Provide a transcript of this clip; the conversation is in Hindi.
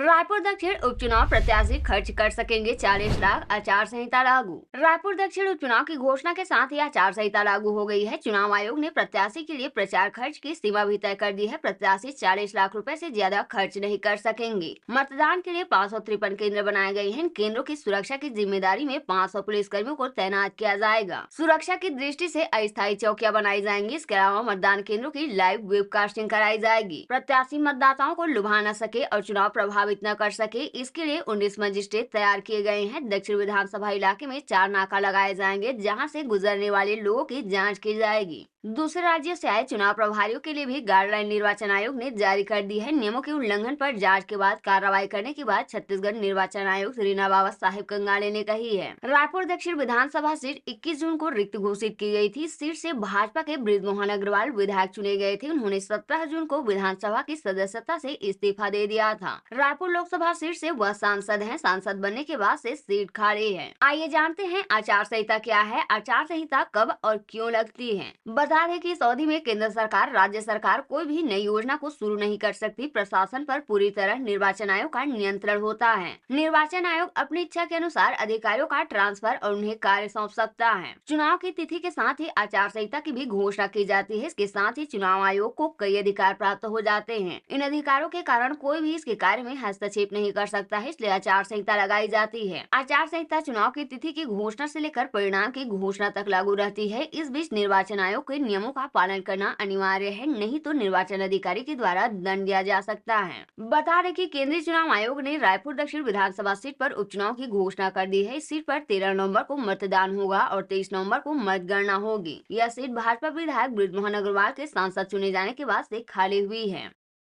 रायपुर दक्षिण उपचुनाव प्रत्याशी खर्च कर सकेंगे 40 लाख, आचार संहिता लागू। रायपुर दक्षिण उपचुनाव की घोषणा के साथ ही आचार संहिता लागू हो गई है। चुनाव आयोग ने प्रत्याशी के लिए प्रचार खर्च की सीमा भी तय कर दी है। प्रत्याशी 40 लाख रुपए से ज्यादा खर्च नहीं कर सकेंगे। मतदान के लिए 553 केंद्र बनाए गए हैं। इन केंद्रों की सुरक्षा की जिम्मेदारी में 500 पुलिसकर्मियों को तैनात किया जाएगा। सुरक्षा की दृष्टि से अस्थायी चौकियां बनाई जाएंगी। इसके अलावा मतदान केंद्रों की लाइव वेबकास्टिंग कराई जाएगी। प्रत्याशी मतदाताओं को लुभा न सके और चुनाव प्रभावित न कर सके, इसके लिए 19 मजिस्ट्रेट तैयार किए गए हैं। दक्षिण विधानसभा इलाके में 4 नाका लगाए जाएंगे, जहां से गुजरने वाले लोगों की जांच की जाएगी। दूसरे राज्यों से आए चुनाव प्रभारियों के लिए भी गाइडलाइन निर्वाचन आयोग ने जारी कर दी है। नियमों के उल्लंघन पर जांच के बाद कार्रवाई करने की बात छत्तीसगढ़ निर्वाचन आयुक्त रीना बाबा साहिब कंगाले ने कही है। रायपुर दक्षिण विधानसभा सीट 21 जून को रिक्त घोषित की गई थी। सीट से भाजपा के बृजमोहन अग्रवाल विधायक चुने गए थे। उन्होंने 17 जून को विधानसभा की सदस्यता से इस्तीफा दे दिया था। रायपुर लोकसभा सीट से वह सांसद हैं। सांसद बनने के बाद से सीट खाली है। आइए जानते हैं आचार संहिता क्या है, आचार संहिता कब और क्यों लगती है। बता दें कि इस अवधि में केंद्र सरकार, राज्य सरकार कोई भी नई योजना को शुरू नहीं कर सकती। प्रशासन पर पूरी तरह निर्वाचन आयोग का नियंत्रण होता है। निर्वाचन आयोग अपनी इच्छा के अनुसार अधिकारियों का ट्रांसफर और उन्हें कार्य सौंप सकता है। चुनाव की तिथि के साथ ही आचार संहिता की भी घोषणा की जाती है। इसके साथ ही चुनाव आयोग को कई अधिकार प्राप्त हो जाते हैं। इन अधिकारों के कारण कोई भी इसके कार्य में हस्तक्षेप नहीं कर सकता है, इसलिए आचार संहिता लगाई जाती है। आचार संहिता चुनाव की तिथि की घोषणा से लेकर परिणाम की घोषणा तक लागू रहती है। इस बीच निर्वाचन आयोग के नियमों का पालन करना अनिवार्य है, नहीं तो निर्वाचन अधिकारी के द्वारा दंड दिया जा सकता है। बता दें कि केंद्रीय चुनाव आयोग ने रायपुर दक्षिण विधानसभा सीट पर उपचुनाव की घोषणा कर दी है। इस सीट पर 13 नवंबर को मतदान होगा और 23 नवंबर को मतगणना होगी। यह सीट भाजपा विधायक बृजमोहन अग्रवाल के सांसद चुने जाने के बाद से खाली हुई है।